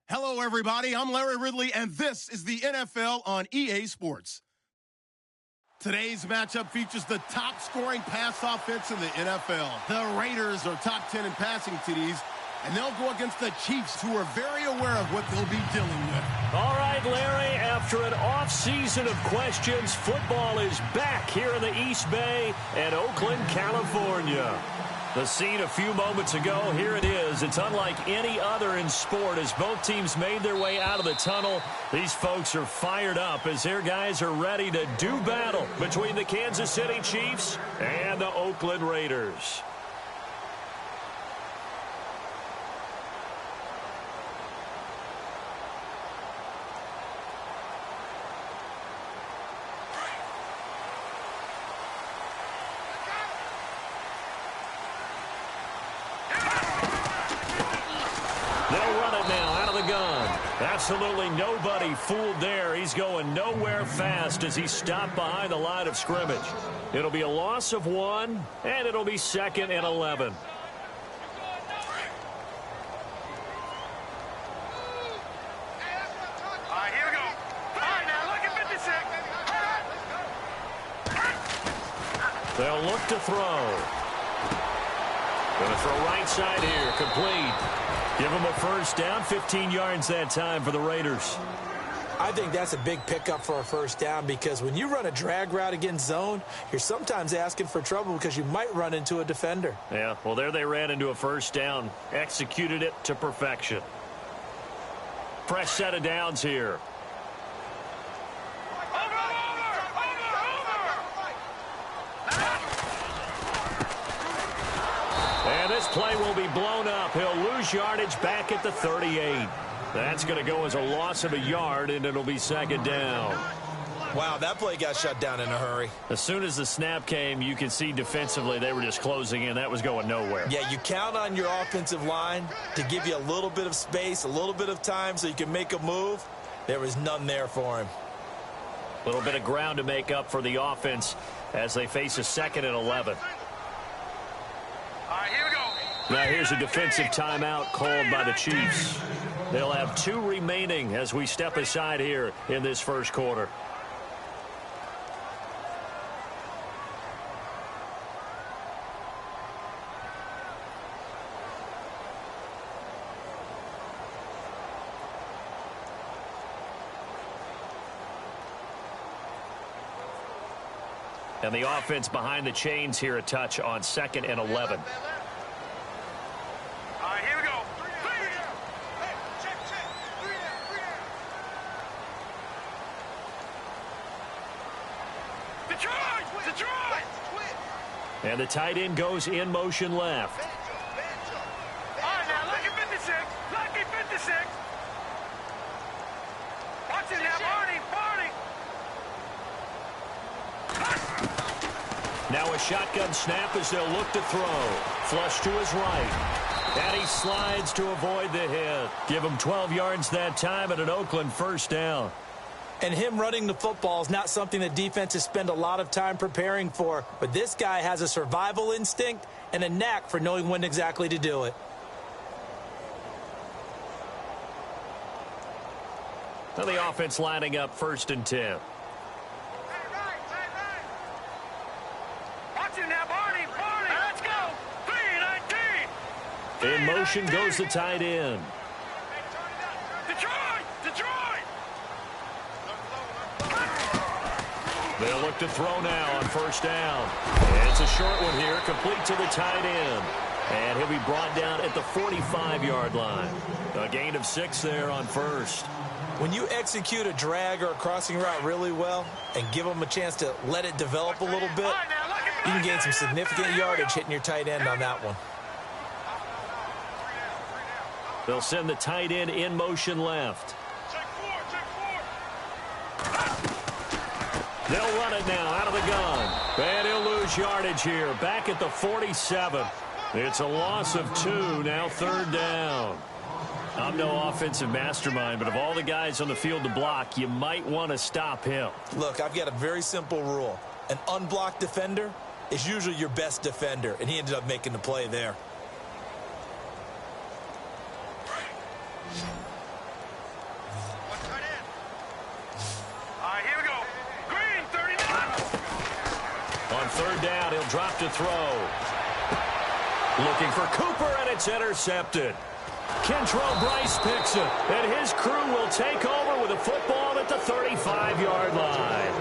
Hello, everybody. I'm Larry Ridley, and this is the NFL on EA Sports. Today's matchup features the top-scoring pass offense in the NFL. The Raiders are top 10 in passing TDs, and they'll go against the Chiefs, who are very aware of what they'll be dealing with. All right, Larry, after an off-season of questions, football is back here in the East Bay and Oakland, California. The scene a few moments ago, here it is. It's unlike any other in sport as both teams made their way out of the tunnel. These folks are fired up as their guys are ready to do battle between the Kansas City Chiefs and the Oakland Raiders. Absolutely nobody fooled there. He's going nowhere fast as he stopped behind the line of scrimmage. It'll be a loss of 1, and it'll be 2nd and 11. Here we go. All right, now look at 56. They'll look to throw. Going to throw right side here. Complete. Give them a first down, 15 yards that time for the Raiders. I think that's a big pickup for a first down because when you run a drag route against zone, you're sometimes asking for trouble because you might run into a defender. Yeah, well, there they ran into a first down, executed it to perfection. Fresh set of downs here. And this play will be blown up. He'll lose yardage back at the 38. That's going to go as a loss of a yard, and it'll be 2nd down. Wow, that play got shut down in a hurry. As soon as the snap came, you could see defensively they were just closing in. That was going nowhere. Yeah, you count on your offensive line to give you a little bit of space, a little bit of time so you can make a move. There was none there for him. A little bit of ground to make up for the offense as they face a 2nd and 11. Now here's a defensive timeout called by the Chiefs. They'll have 2 remaining as we step aside here in this first quarter. And the offense behind the chains here a touch on 2nd and 11. Here we go. Detroit! And the tight end goes in motion left. All right, now look at 56. Lucky 56. Watch it now, Barney. Now a shotgun snap as they'll look to throw. Flush to his right. And he slides to avoid the hit. Give him 12 yards that time at an Oakland first down. And him running the football is not something that defenses spend a lot of time preparing for. But this guy has a survival instinct and a knack for knowing when exactly to do it. Now the offense lining up 1st and 10. Watch it now, Barney. Let's go. 3-19. In motion goes the tight end. Detroit! They'll look to throw now on first down. And it's a short one here, complete to the tight end. And he'll be brought down at the 45-yard line. A gain of 6 there on first. When you execute a drag or a crossing route really well and give them a chance to let it develop a little bit, you can gain some significant yardage hitting your tight end on that one. They'll send the tight end in motion left. They'll run it now out of the gun. And he'll lose yardage here. Back at the 47. It's a loss of 2. Now 3rd down. I'm no offensive mastermind, but of all the guys on the field to block, you might want to stop him. Look, I've got a very simple rule. An unblocked defender is usually your best defender, and he ended up making the play there. On third down, he'll drop to throw. Looking for Cooper, and it's intercepted. Kentrell Bryce picks it, and his crew will take over with a football at the 35-yard line.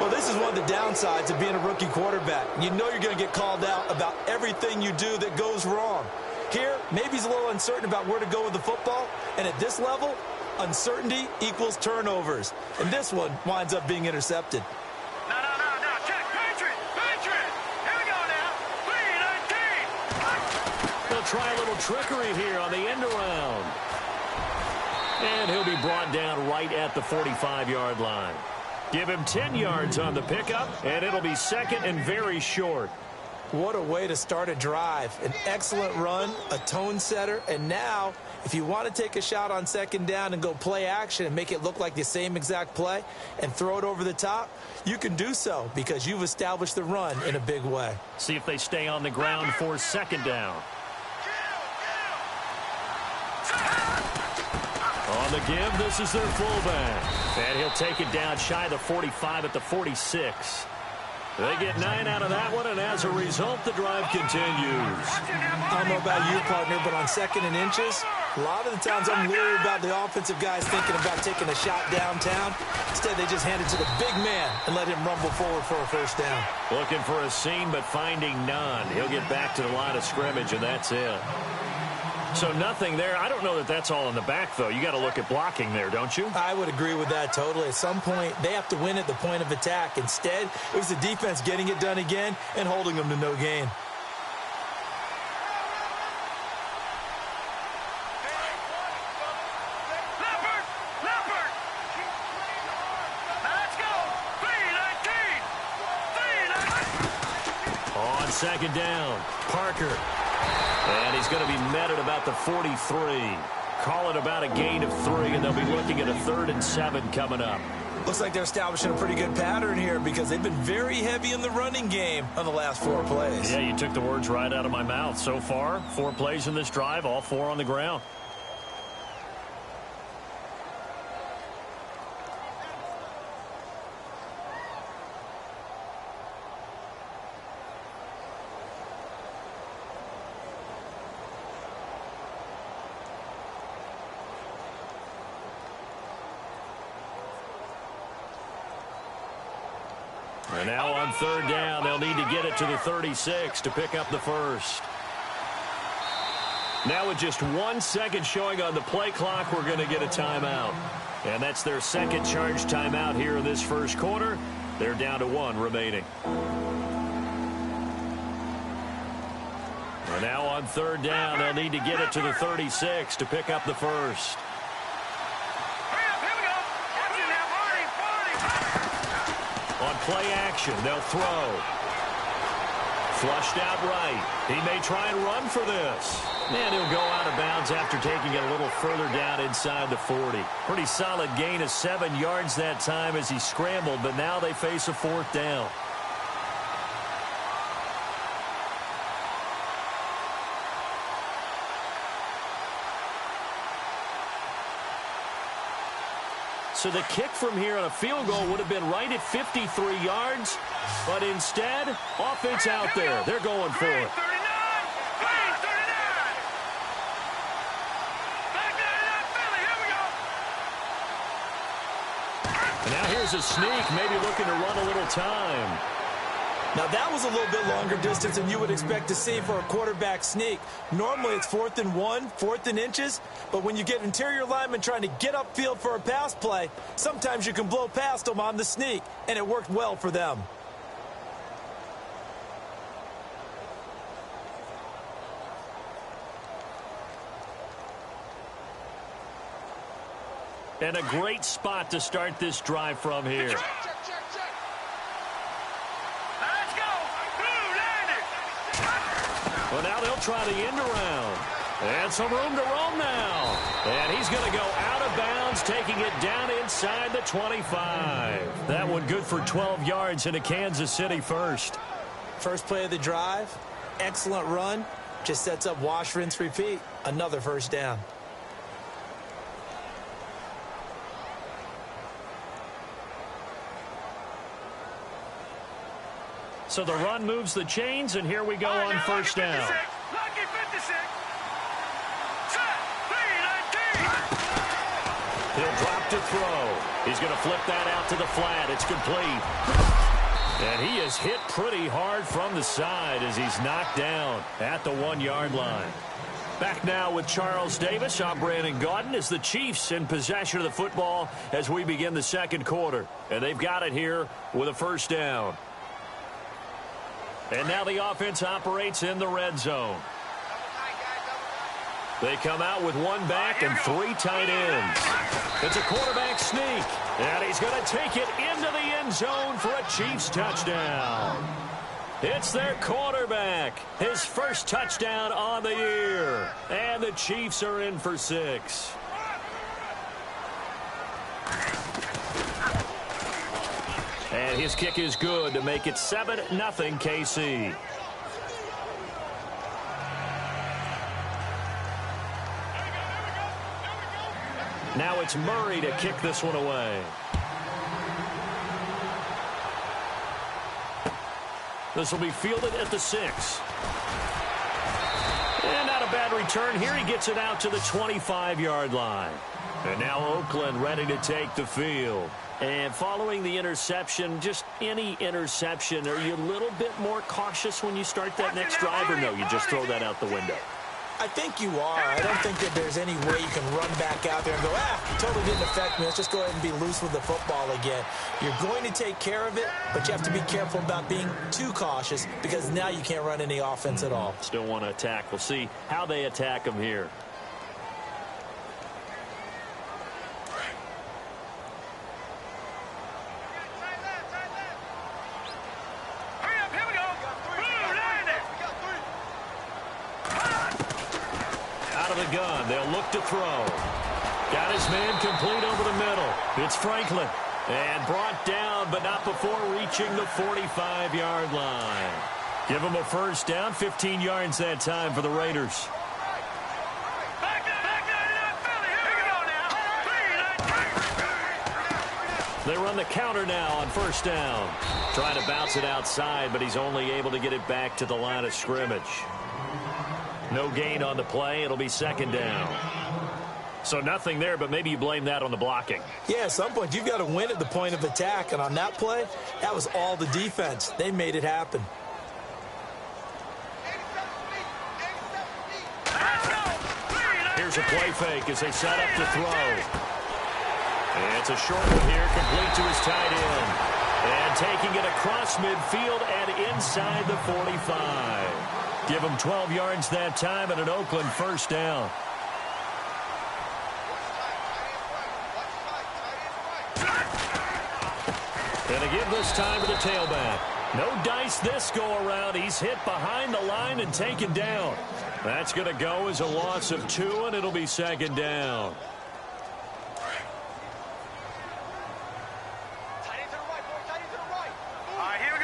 Well, this is one of the downsides of being a rookie quarterback. You know you're going to get called out about everything you do that goes wrong. Here, maybe he's a little uncertain about where to go with the football, and at this level, uncertainty equals turnovers. And this one winds up being intercepted. No. Check. Patriot. Here we go now. 3-19. They'll try a little trickery here on the end around. And he'll be brought down right at the 45-yard line. Give him 10 yards on the pickup, and it'll be second and very short. What a way to start a drive. An excellent run, a tone setter, and now if you want to take a shot on second down and go play action and make it look like the same exact play and throw it over the top, you can do so because you've established the run in a big way. See if they stay on the ground for second down. On the give, this is their fullback. And he'll take it down shy the 45 at the 46. They get 9 out of that one, and as a result, the drive continues. I don't know about you, partner, but on second and inches, a lot of the times I'm leery about the offensive guys thinking about taking a shot downtown. Instead, they just hand it to the big man and let him rumble forward for a first down. Looking for a seam, but finding none. He'll get back to the line of scrimmage, and that's it. So nothing there. I don't know that that's all in the back, though. You got to look at blocking there, don't you? I would agree with that totally. At some point, they have to win at the point of attack. Instead, it was the defense getting it done again and holding them to no gain. Leopard. Let's go. 3-19. On second down, Parker. And he's going to be met at about the 43. Call it about a gain of 3, and they'll be looking at a 3rd and 7 coming up. Looks like they're establishing a pretty good pattern here because they've been very heavy in the running game on the last 4 plays. Yeah, you took the words right out of my mouth. So far, 4 plays in this drive, all 4 on the ground. And now on third down, they'll need to get it to the 36 to pick up the first. Now with just 1 second showing on the play clock, we're going to get a timeout. And that's their second charge timeout here in this first quarter. They're down to 1 remaining. And now on third down, they'll need to get it to the 36 to pick up the first. On play action, they'll throw. Flushed out right. He may try and run for this. And he'll go out of bounds after taking it a little further down inside the 40. Pretty solid gain of 7 yards that time as he scrambled, but now they face a 4th down. So the kick from here on a field goal would have been right at 53 yards, but instead, offense out there. They're going for it. And now here's a sneak, maybe looking to run a little time. Now, that was a little bit longer distance than you would expect to see for a quarterback sneak. Normally, it's 4th and 1, 4th and inches. But when you get interior linemen trying to get upfield for a pass play, sometimes you can blow past them on the sneak, and it worked well for them. And a great spot to start this drive from here. Well, now they'll try the end around. And some room to roam now. And he's going to go out of bounds, taking it down inside the 25. That one good for 12 yards into Kansas City first. First play of the drive, excellent run. Just sets up wash, rinse, repeat. Another first down. So the run moves the chains, and here we go on first down. Lucky 56. Set. 3-19. He'll drop to throw. He's going to flip that out to the flat. It's complete. And he is hit pretty hard from the side as he's knocked down at the 1-yard line. Back now with Charles Davis. I'm Brandon Gaudin as the Chiefs in possession of the football as we begin the second quarter. And they've got it here with a first down. And now the offense operates in the red zone. They come out with one back and 3 tight ends. It's a quarterback sneak. And he's going to take it into the end zone for a Chiefs touchdown. It's their quarterback. His first touchdown on the year. And the Chiefs are in for 6. And his kick is good to make it 7-0 KC. Now it's Murray to kick this one away. This will be fielded at the 6. And not a bad return here. He gets it out to the 25-yard line. And now Oakland ready to take the field. And following the interception, just any interception, are you a little bit more cautious when you start that next drive, or no, you just throw that out the window? I think you are. I don't think that there's any way you can run back out there and go, totally didn't affect me. Let's just go ahead and be loose with the football again. You're going to take care of it, but you have to be careful about being too cautious because now you can't run any offense at all. Still want to attack. We'll see how they attack him here. Gun. They'll look to throw. Got his man complete over the middle. It's Franklin. And brought down, but not before reaching the 45-yard line. Give him a first down. 15 yards that time for the Raiders. They run the counter now on first down. Trying to bounce it outside, but he's only able to get it back to the line of scrimmage. No gain on the play. It'll be second down. So nothing there, but maybe you blame that on the blocking. Yeah, at some point, you've got to win at the point of attack. And on that play, that was all the defense. They made it happen. Here's a play fake as they set up to throw. And it's a short one here, complete to his tight end. And taking it across midfield and inside the 45. Give him 12 yards that time and an Oakland first down. And again this time to the tailback. No dice this go-around. He's hit behind the line and taken down. That's going to go as a loss of 2, and it'll be second down. Here we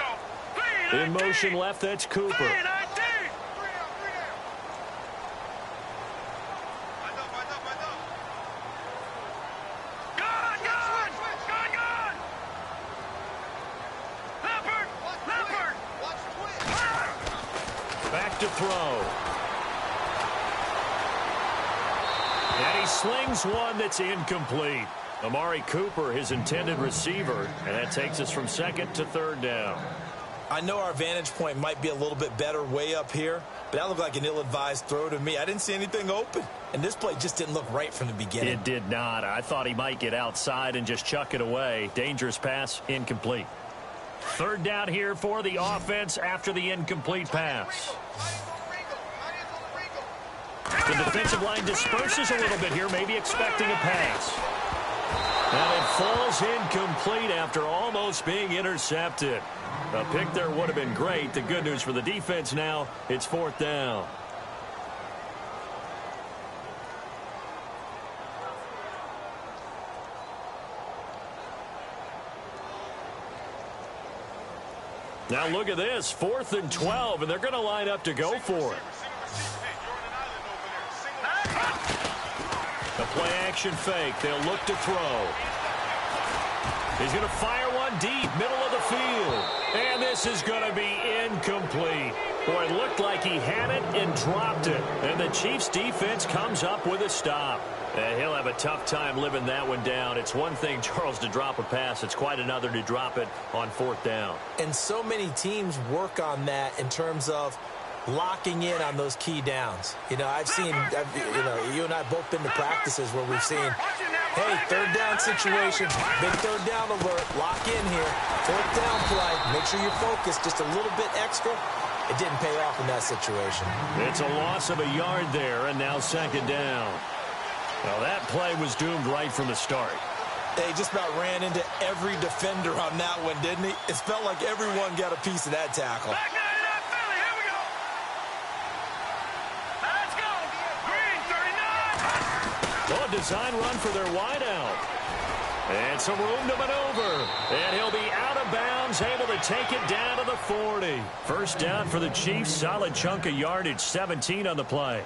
go. In motion left, that's Cooper. Back to throw. And he slings one that's incomplete. Amari Cooper, his intended receiver, and that takes us from second to third down. I know our vantage point might be a little bit better way up here, but that looked like an ill-advised throw to me. I didn't see anything open, and this play just didn't look right from the beginning. It did not. I thought he might get outside and just chuck it away. Dangerous pass, incomplete. Third down here for the offense after the incomplete pass. The defensive line disperses a little bit here, maybe expecting a pass. And it falls incomplete after almost being intercepted. A pick there would have been great. The good news for the defense now, it's fourth down. Now look at this, 4th and 12, and they're going to line up to go for it. A play-action fake. They'll look to throw. He's going to fire one deep, middle of the field. And this is going to be incomplete. Boy, it looked like he had it and dropped it. And the Chiefs defense comes up with a stop. He'll have a tough time living that one down. It's one thing, Charles, to drop a pass. It's quite another to drop it on fourth down. And so many teams work on that in terms of locking in on those key downs. You know, you and I both been to practices where we've seen, hey, third down situation, big third down alert, lock in here, fourth down play, make sure you're focused just a little bit extra. It didn't pay off in that situation. It's a loss of a yard there, and now second down. Well, that play was doomed right from the start. They just about ran into every defender on that one, didn't he? It felt like everyone got a piece of that tackle. Back to that Philly. Here we go. Let's go. Green, 39. Oh, a design run for their wideout. And some room to maneuver. And he'll be out of bounds, able to take it down to the 40. First down for the Chiefs. Solid chunk of yardage, 17 on the play.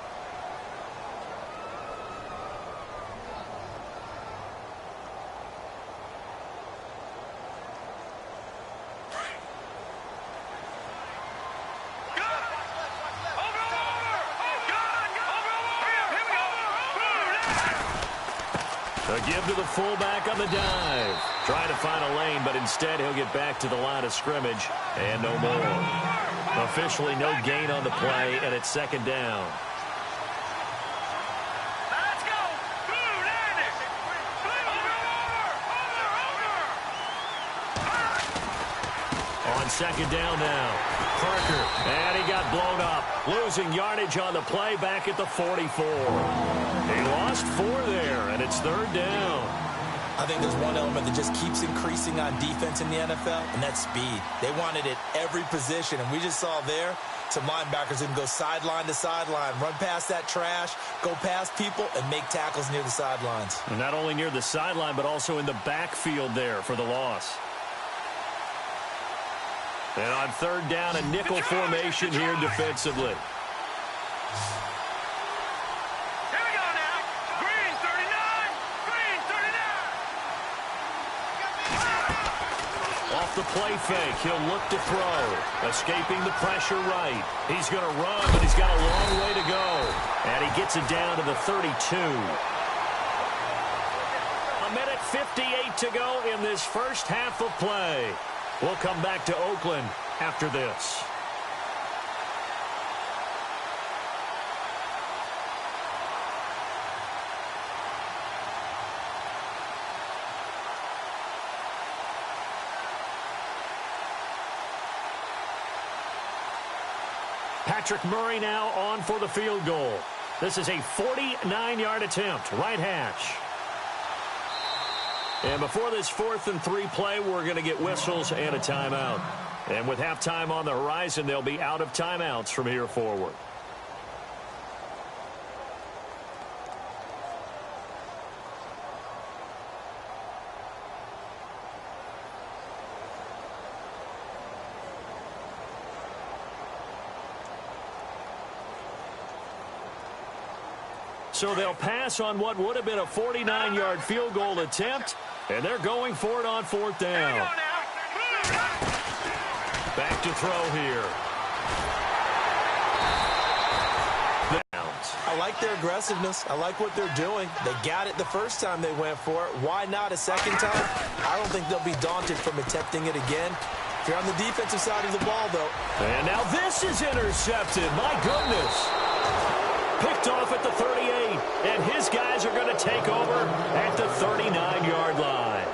A give to the fullback on the dive. Trying to find a lane, but instead he'll get back to the line of scrimmage and no more. Officially no gain on the play, and it's second down. Let's go. Blue, landing. Over. On second down now, Parker, and he got blown up. Losing yardage on the play back at the 44. He lost 4 there, and it's third down. I think there's one element that just keeps increasing on defense in the NFL, and that's speed. They want it at every position, and we just saw there some linebackers who can go sideline to sideline, run past that trash, go past people, and make tackles near the sidelines. And not only near the sideline, but also in the backfield there for the loss. And on third down, a nickel formation here defensively. Here we go now. Green, 39. Green, 39. Off the play fake, he'll look to throw. Escaping the pressure right. He's going to run, but he's got a long way to go. And he gets it down to the 32. A minute 58 to go in this first half of play. We'll come back to Oakland after this. Patrick Murray now on for the field goal. This is a 49-yard attempt, right hash. And before this 4th and 3 play, we're going to get whistles and a timeout. And with halftime on the horizon, they'll be out of timeouts from here forward. So they'll pass on what would have been a 49-yard field goal attempt, and they're going for it on fourth down. Back to throw here. I like their aggressiveness. I like what they're doing. They got it the first time they went for it. Why not a second time? I don't think they'll be daunted from attempting it again. If you're on the defensive side of the ball, though. And now this is intercepted. My goodness. Picked off at the 38, and his guys are going to take over at the 39-yard line.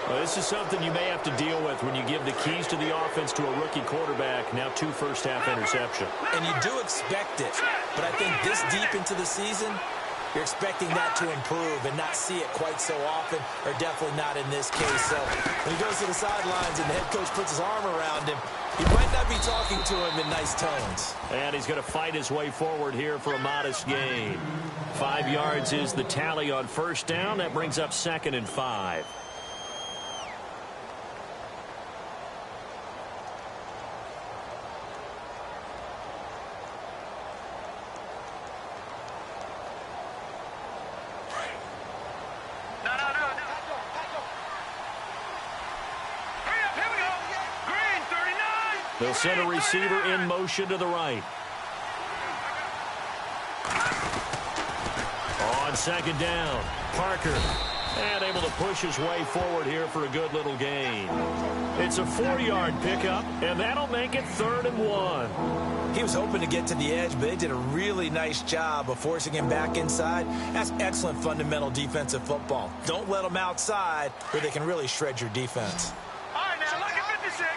Well, this is something you may have to deal with when you give the keys to the offense to a rookie quarterback, now 2 first-half interceptions. And you do expect it, but I think this deep into the season, you're expecting that to improve and not see it quite so often, or definitely not in this case. So when he goes to the sidelines and the head coach puts his arm around him, he might not be talking to him in nice tones. And he's going to fight his way forward here for a modest gain. 5 yards is the tally on first down. That brings up 2nd and 5. No. Hurry up, here we go. They'll send a receiver in motion to the right. On second down, Parker. And able to push his way forward here for a good little gain. It's a 4-yard pickup, and that'll make it 3rd and 1. He was hoping to get to the edge, but they did a really nice job of forcing him back inside. That's excellent fundamental defensive football. Don't let them outside where they can really shred your defense. All right, now, look at 56.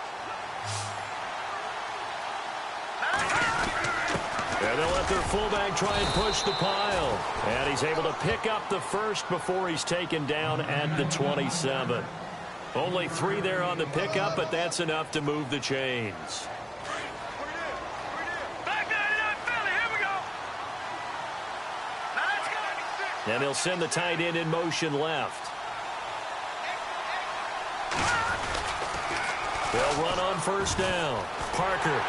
And they'll let their fullback try and push the pile. And he's able to pick up the first before he's taken down at the 27. Only 3 there on the pickup, but that's enough to move the chains. Back 99, Philly, here we go. Now let's go. And they'll send the tight end in motion left. They'll run on first down. Parker.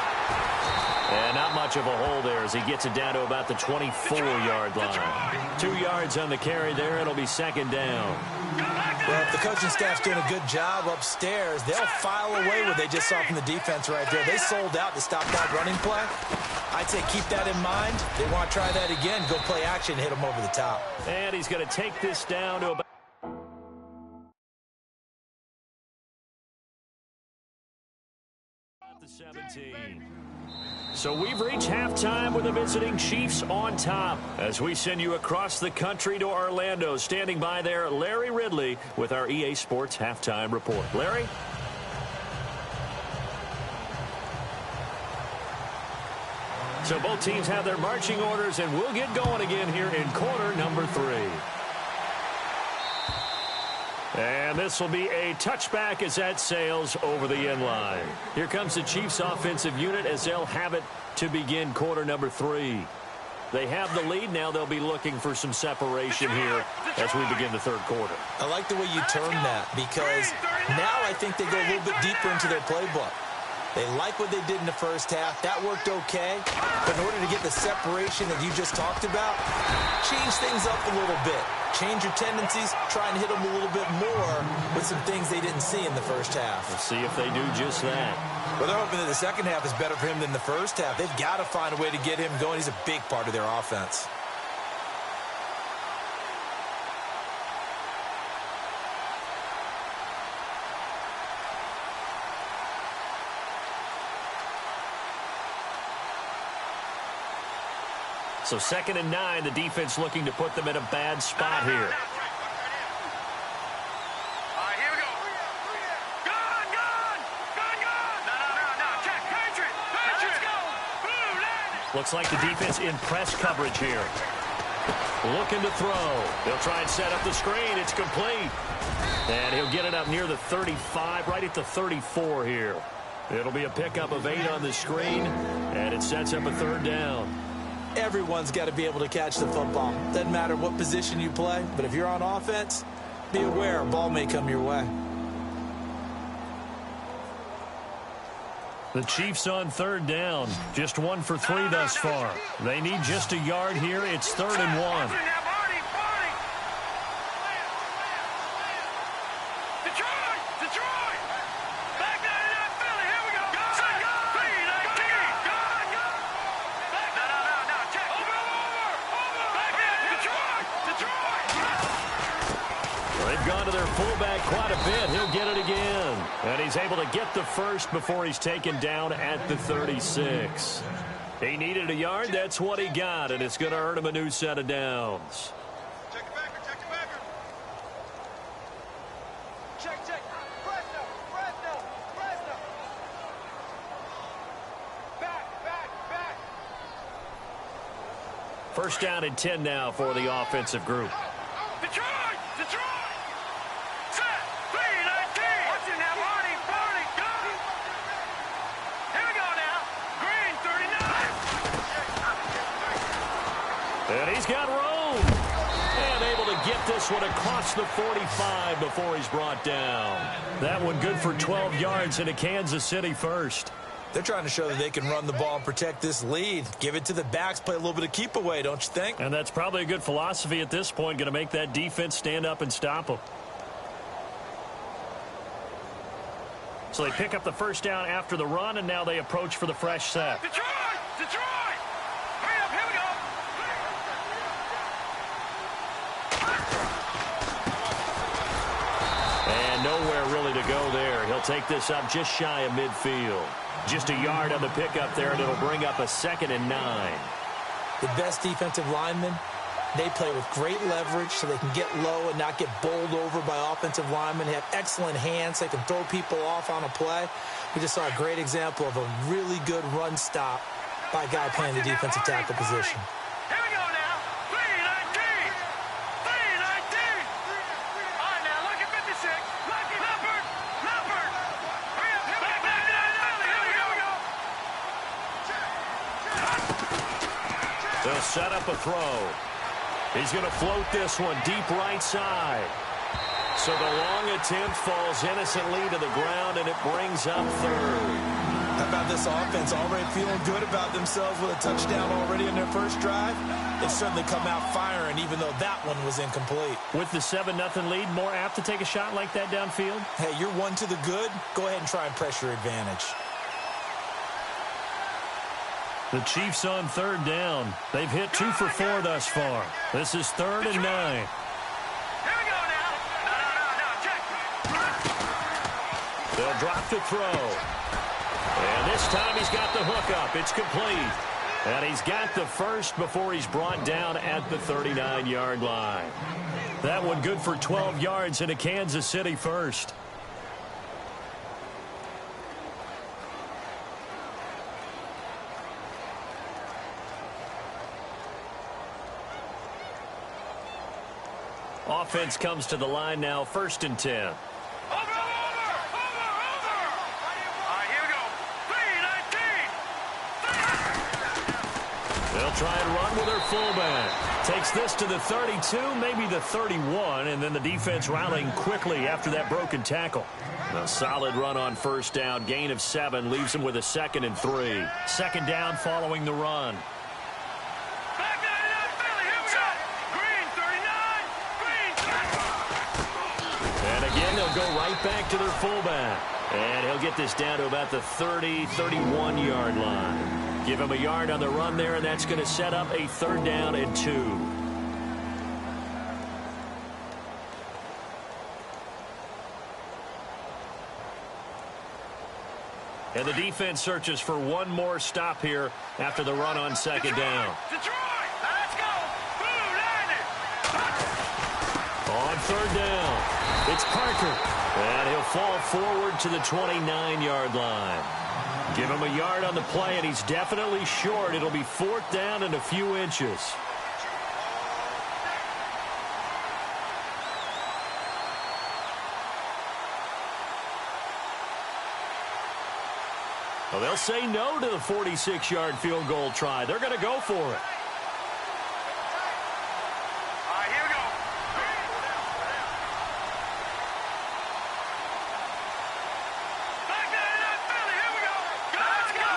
And not much of a hole there as he gets it down to about the 24-yard line. 2 yards on the carry there. It'll be second down. Well, if the coaching staff's doing a good job upstairs, they'll file away what they just saw from the defense right there. They sold out to stop that running play. I'd say keep that in mind. They want to try that again. Go play action, hit them over the top. And he's going to take this down to about the 17. So we've reached halftime with the visiting Chiefs on top as we send you across the country to Orlando. Standing by there, Larry Ridley with our EA Sports Halftime Report. Larry? So both teams have their marching orders, and we'll get going again here in quarter number 3. And this will be a touchback as that sails over the end line. Here comes the Chiefs offensive unit as they'll have it to begin quarter number 3. They have the lead. Now they'll be looking for some separation here as we begin the third quarter. I like the way you term that because now I think they go a little bit deeper into their playbook. They like what they did in the first half. That worked okay. But in order to get the separation that you just talked about, change things up a little bit. Change your tendencies. Try and hit them a little bit more with some things they didn't see in the first half. We'll see if they do just that. Well, they're hoping that the second half is better for him than the first half. They've got to find a way to get him going. He's a big part of their offense. So 2nd and 9, the defense looking to put them in a bad spot here. All right, here we go. Gone. No. Check. Patriot. Let's go. Boom, land it. Looks like the defense in press coverage here. Looking to throw. They'll try and set up the screen. It's complete. And he'll get it up near the 35, right at the 34 here. It'll be a pickup of 8 on the screen, and it sets up a 3rd down. Everyone's got to be able to catch the football. Doesn't matter what position you play, but if you're on offense, be aware a ball may come your way. The Chiefs on 3rd down. Just 1 for 3 thus far. They need just a yard here. It's 3rd and 1. Detroit. Back 99, Philly, here we go. Go. No. Check. Over. Back in. Detroit. They've gone to their fullback quite a bit. He'll get it again. And he's able to get the first before he's taken down at the 36. He needed a yard. That's what he got, and it's going to earn him a new set of downs. Check the backer. Check. Presto. Back. First down and 10 now for the offensive group. Detroit. Set. P19. Watch it now, Marty. Go. Here we go now. Green 39. And he's got room. And able to get this one across the 45 before he's brought down. That one good for 12 yards into Kansas City first. They're trying to show that they can run the ball and protect this lead. Give it to the backs, play a little bit of keep away, don't you think? And that's probably a good philosophy at this point, going to make that defense stand up and stop them. So they pick up the first down after the run, and now they approach for the fresh set. Detroit! Detroit! Hurry up, here we go! And nowhere really to go there. He'll take this up just shy of midfield. Just a yard on the pickup there, and it'll bring up a 2nd and 9. The best defensive linemen, they play with great leverage so they can get low and not get bowled over by offensive linemen. They have excellent hands. They can throw people off on a play. We just saw a great example of a really good run stop by a guy playing the defensive tackle position. Here we go now. 3-19. 3-19. All right, now, look at 56. Lucky Leopard. Leopard. Hurry up, here we go. Here we go. They'll set up a throw. He's going to float this one deep right side. So the long attempt falls innocently to the ground, and it brings up 3rd. How about this offense already feeling good about themselves with a touchdown already in their first drive? They've certainly come out firing, even though that one was incomplete. With the 7-0 lead, more apt to take a shot like that downfield? Hey, you're one to the good. Go ahead and try and press your advantage. The Chiefs on 3rd down. They've hit 2 for 4 thus far. This is 3rd and 9. Here we go now. No, check. They'll drop to throw. And this time he's got the hook up. It's complete. And he's got the first before he's brought down at the 39-yard line. That one good for 12 yards and a Kansas City first. Offense comes to the line now, 1st and 10. Over. All right, here we go. 3-19. They'll try and run with their fullback. Takes this to the 32, maybe the 31, and then the defense rallying quickly after that broken tackle. A solid run on 1st down, gain of 7, leaves them with a 2nd and 3. 2nd down following the run. Back 99 Philly, here we go. Green 39. Green 30. And again, they'll go right back to their fullback. And he'll get this down to about the 30, 31-yard line. Give him a yard on the run there, and that's going to set up a 3rd down and 2. And the defense searches for one more stop here after the run on 2nd down. Detroit, let's go. Blue landed. On 3rd down, it's Parker. And he'll fall forward to the 29-yard line. Give him a yard on the play, and he's definitely short. It'll be 4th down and a few inches. Well, they'll say no to the 46-yard field goal try. They're going to go for it. All right, here we go. Back 99 Philly, here we go. Let's go.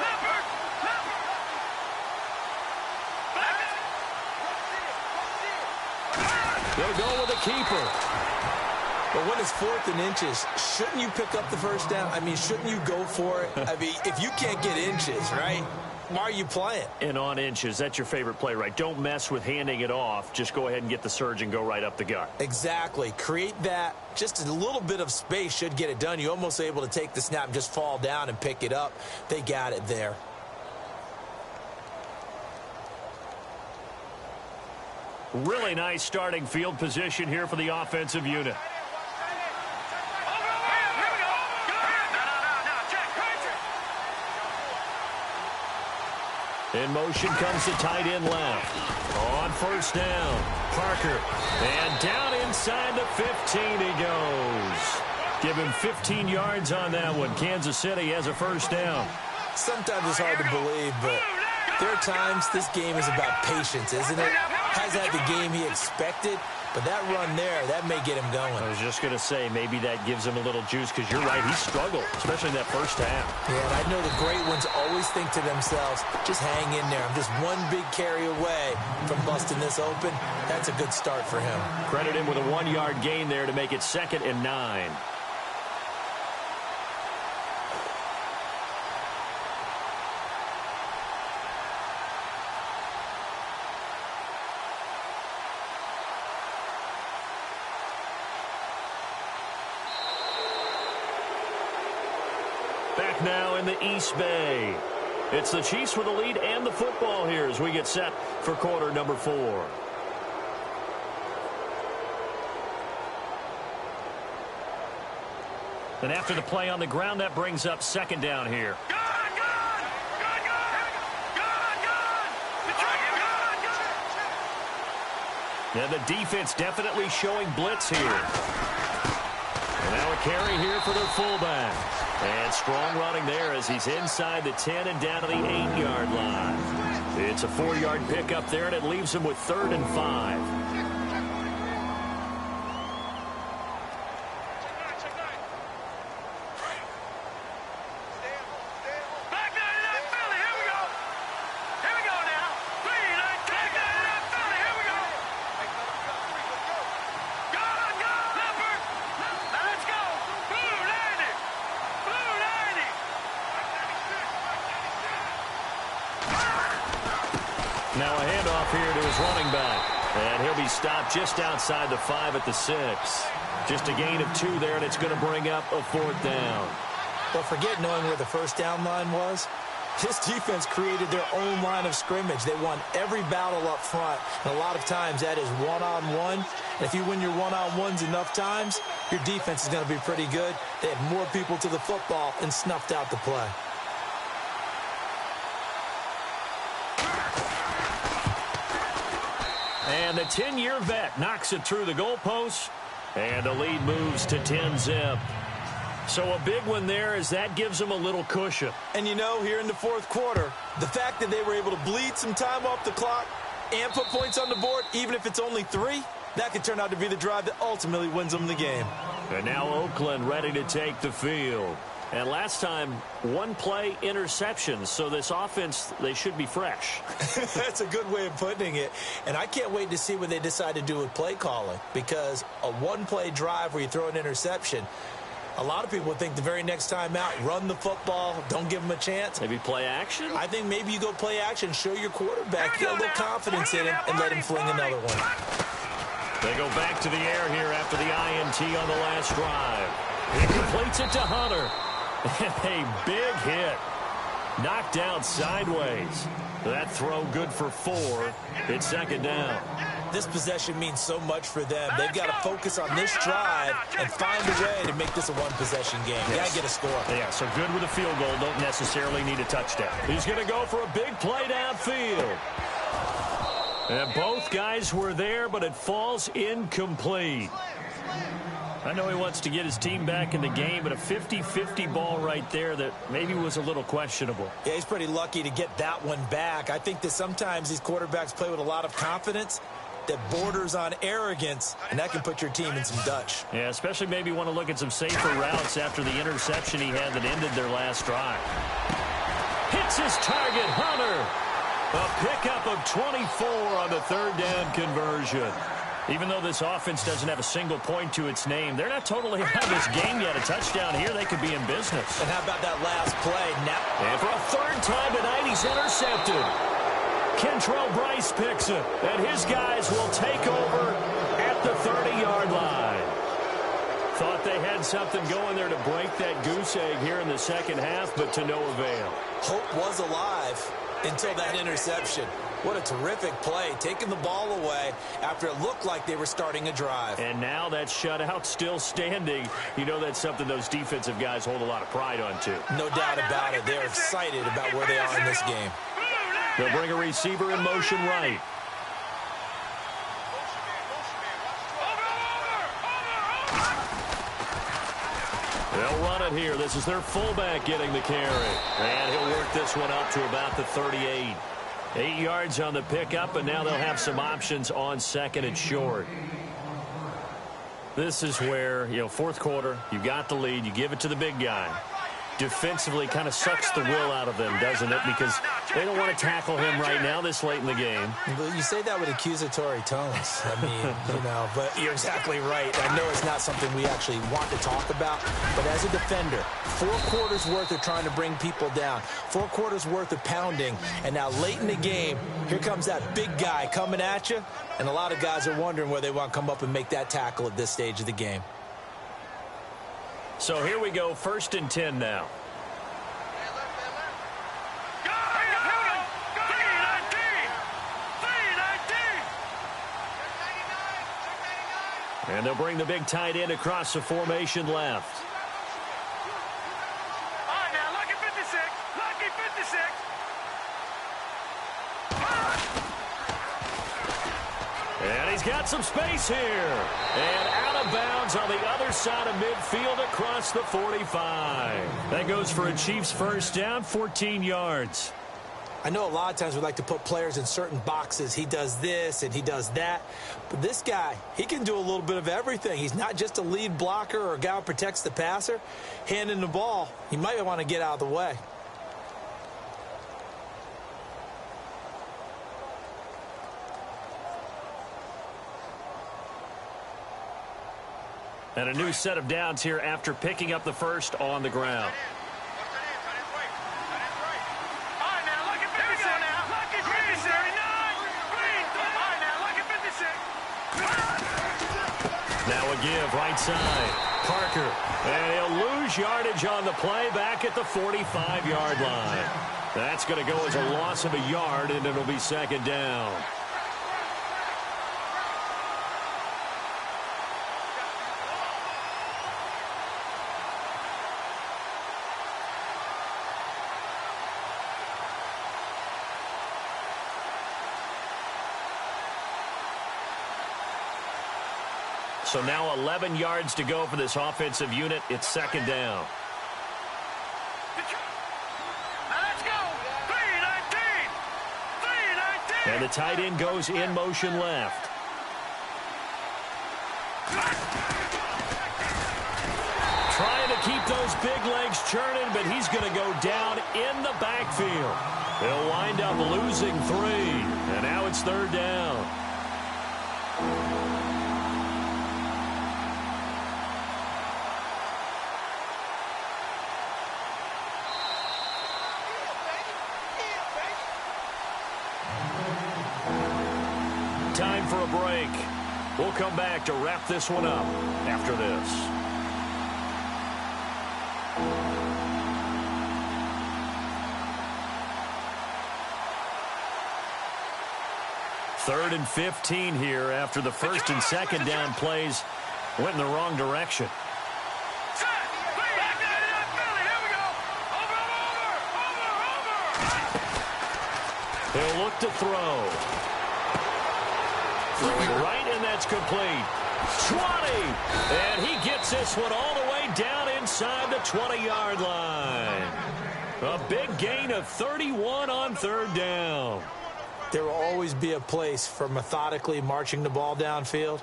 Leopard. They'll go with a keeper. But when it's 4th and inches, shouldn't you pick up the first down? I mean, shouldn't you go for it? I mean, if you can't get inches, right, why are you playing? And on inches, that's your favorite play, right? Don't mess with handing it off. Just go ahead and get the surge and go right up the gut. Exactly. Create that. Just a little bit of space should get it done. You're almost able to take the snap and just fall down and pick it up. They got it there. Really nice starting field position here for the offensive unit. In motion comes the tight end left. On 1st down, Parker. And down inside the 15 he goes. Give him 15 yards on that one. Kansas City has a 1st down. Sometimes it's hard to believe, but there are times this game is about patience, isn't it? Has had the game he expected, but But that run there, that may get him going. I was just going to say, maybe that gives him a little juice, because you're right, he struggled, especially in that first half. Yeah, and I know the great ones always think to themselves, just hang in there. I'm just one big carry away from busting this open. That's a good start for him. Credit him with a 1-yard gain there to make it 2nd and 9. Back now in the East Bay. It's the Chiefs with the lead and the football here as we get set for quarter number 4. And after the play on the ground, that brings up 2nd down here. And the defense definitely showing blitz here. And now a carry here for their fullback. And strong running there as he's inside the 10 and down to the 8-yard line. It's a 4-yard pickup there, and it leaves him with 3rd and 5. Now a handoff here to his running back. And he'll be stopped just outside the 5 at the 6. Just a gain of 2 there, and it's going to bring up a 4th down. Well, forget knowing where the first down line was. This defense created their own line of scrimmage. They won every battle up front. And a lot of times that is one-on-one. And if you win your one-on-ones enough times, your defense is going to be pretty good. They had more people to the football and snuffed out the play. And the 10-year vet knocks it through the goalpost, and the lead moves to 10-zip. So a big one there as that gives them a little cushion. And you know, here in the 4th quarter, the fact that they were able to bleed some time off the clock and put points on the board, even if it's only 3, that could turn out to be the drive that ultimately wins them the game. And now Oakland ready to take the field. And last time, 1-play interceptions, so this offense, they should be fresh. That's a good way of putting it. And I can't wait to see what they decide to do with play calling, because a 1-play drive where you throw an interception, a lot of people think the very next time out, run the football, don't give them a chance. Maybe play action? I think maybe you go play action, show your quarterback, get a little confidence in him, and let him fling another one. They go back to the air here after the INT on the last drive. He completes it to Hunter. And a big hit. Knocked down sideways. That throw good for 4. It's 2nd down. This possession means so much for them. They've got to focus on this drive and find a way to make this a 1-possession game. Yes. Got to get a score. Yeah, so good with a field goal. Don't necessarily need a touchdown. He's going to go for a big play downfield. And both guys were there, but it falls incomplete. I know he wants to get his team back in the game, but a 50-50 ball right there that maybe was a little questionable. Yeah, he's pretty lucky to get that one back. I think that sometimes these quarterbacks play with a lot of confidence that borders on arrogance, and that can put your team in some Dutch. Yeah, especially maybe want to look at some safer routes after the interception he had that ended their last drive. Hits his target, Hunter. A pickup of 24 on the 3rd down conversion. Even though this offense doesn't have a single point to its name, they're not totally out of this game yet. A touchdown here, they could be in business. And how about that last play? And for a 3rd time tonight, he's intercepted. Kentrell Bryce picks it, and his guys will take over at the 30-yard line. Thought they had something going there to break that goose egg here in the 2nd half, but to no avail. Hope was alive until that interception. What a terrific play, taking the ball away after it looked like they were starting a drive. And now that shutout still standing. You know that's something those defensive guys hold a lot of pride on, too. No doubt about it. They're excited about where they are in this game. They'll bring a receiver in motion right. They'll run it here. This is their fullback getting the carry. And he'll work this one up to about the 38. 8 yards on the pickup, and now they'll have some options on 2nd and short. This is where, fourth quarter, you got the lead, you give it to the big guy. Defensively kind of sucks the will out of them, doesn't it? Because they don't want to tackle him right now this late in the game. You say that with accusatory tones. I mean, but you're exactly right. I know it's not something we actually want to talk about, but as a defender, 4 quarters worth of trying to bring people down, 4 quarters worth of pounding, and now late in the game, here comes that big guy coming at you, and a lot of guys are wondering where they want to come up and make that tackle at this stage of the game. So here we go, 1st and 10 now. And they'll bring the big tight end across the formation left. All right, now, lucky 56. Lucky 56. And he's got some space here. And out of bounds on the other side of midfield across the 45. That goes for a Chiefs first down, 14 yards. I know a lot of times we like to put players in certain boxes. He does this and he does that. But this guy, he can do a little bit of everything. He's not just a lead blocker or a guy who protects the passer. Handing the ball, he might want to get out of the way. And a new set of downs here after picking up the first on the ground. Now a give, right side. Parker. And he'll lose yardage on the play back at the 45-yard line. That's going to go as a loss of a yard, and it'll be 2nd down. So now 11 yards to go for this offensive unit. It's 2nd down. Let's go. 3-19. 3-19. And the tight end goes in motion left. Trying to keep those big legs churning, but he's going to go down in the backfield. They'll wind up losing 3. And now it's 3rd down. Time for a break. We'll come back to wrap this one up after this. Third and 15 here after the 1st and 2nd down plays went in the wrong direction. He'll look to throw. Throwing right, and that's complete. 20, and he gets this one all the way down inside the 20-yard line. A big gain of 31 on 3rd down. There will always be a place for methodically marching the ball downfield,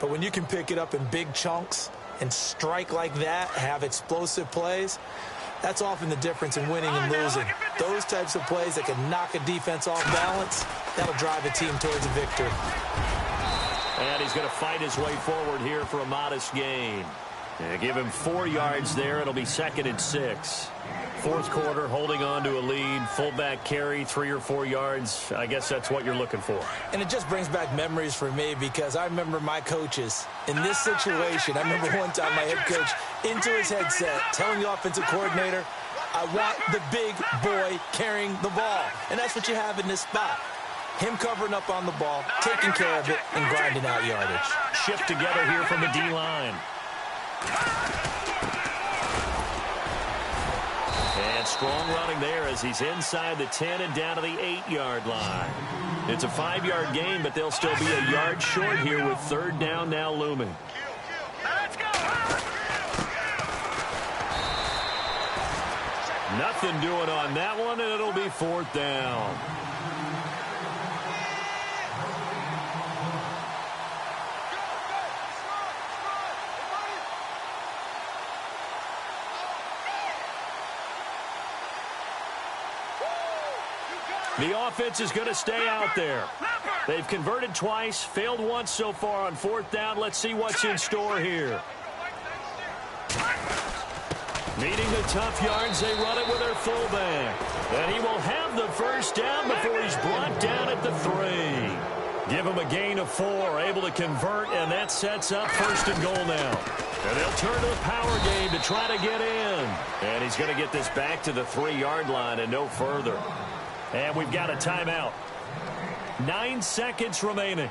but when you can pick it up in big chunks and strike like that, have explosive plays, that's often the difference in winning and losing. Those types of plays that can knock a defense off balance, that'll drive a team towards a victory. And he's going to fight his way forward here for a modest gain. And give him 4 yards there. It'll be 2nd and 6. 4th quarter, holding on to a lead. Fullback carry, 3 or 4 yards. I guess that's what you're looking for. And it just brings back memories for me because I remember my coaches in this situation. I remember one time my head coach into his headset telling the offensive coordinator, I want the big boy carrying the ball. And that's what you have in this spot. Him covering up on the ball, taking care of it, and grinding out yardage. Shift together here from the D-line. And strong running there as he's inside the 10 and down to the 8-yard line. It's a 5-yard gain, but they'll still be a yard short here with 3rd down now looming. Let's go. Nothing doing on that one, and it'll be 4th down. The offense is going to stay out there. They've converted twice, failed once so far on fourth down. Let's see what's in store here. Meeting the tough yards, they run it with their fullback. And he will have the first down before he's brought down at the 3. Give him a gain of 4, able to convert, and that sets up first and goal now. And they'll turn to the power game to try to get in. And he's going to get this back to the 3-yard line and no further. And we've got a timeout. 9 seconds remaining.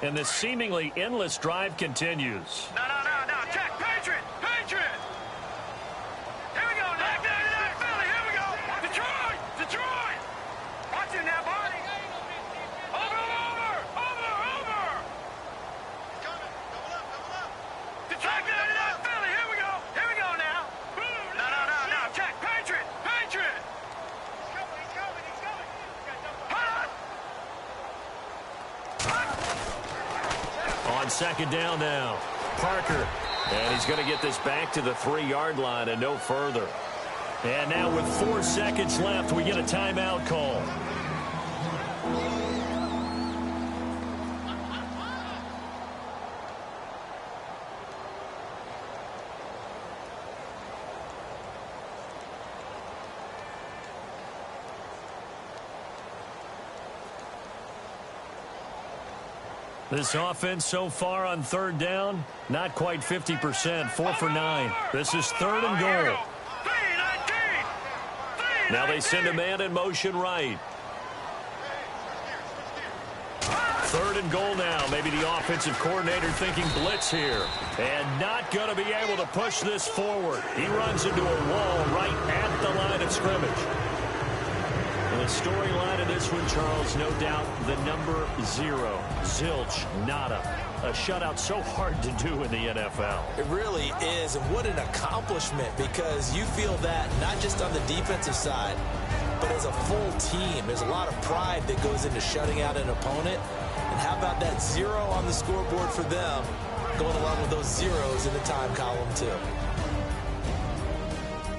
And this seemingly endless drive continues. No. Check. Patriot. Here we go. Philly. Here we go. Detroit. Watch it now, buddy. Over. Detroit. Philly. Here we go now. No. Check. Patriot. He's coming. On second down now, Parker. And he's going to get this back to the 3-yard line and no further. And now with 4 seconds left, we get a timeout call. This offense so far on third down, not quite 50%, 4 for 9. This is third and goal. Now they send a man in motion right. Third and goal now. Maybe the offensive coordinator thinking blitz here. And not going to be able to push this forward. He runs into a wall right at the line of scrimmage. And the storyline of this one, Charles, no doubt the number 0. Zilch, nada. A shutout so hard to do in the NFL. It really is, and what an accomplishment, because you feel that not just on the defensive side, but as a full team. There's a lot of pride that goes into shutting out an opponent. And how about that 0 on the scoreboard for them, going along with those zeros in the time column, too.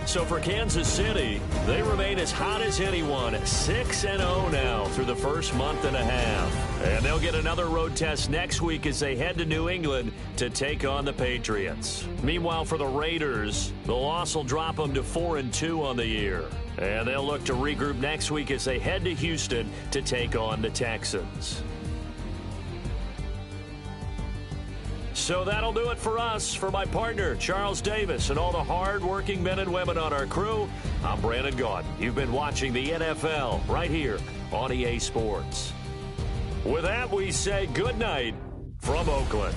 So for Kansas City, they remain as hot as anyone, 6-0 now through the first month and a half. And they'll get another road test next week as they head to New England to take on the Patriots. Meanwhile, for the Raiders, the loss will drop them to 4-2 on the year. And they'll look to regroup next week as they head to Houston to take on the Texans. So that'll do it for us. For my partner, Charles Davis, and all the hard-working men and women on our crew, I'm Brandon Gaudin. You've been watching the NFL right here on EA Sports. With that, we say good night from Oakland.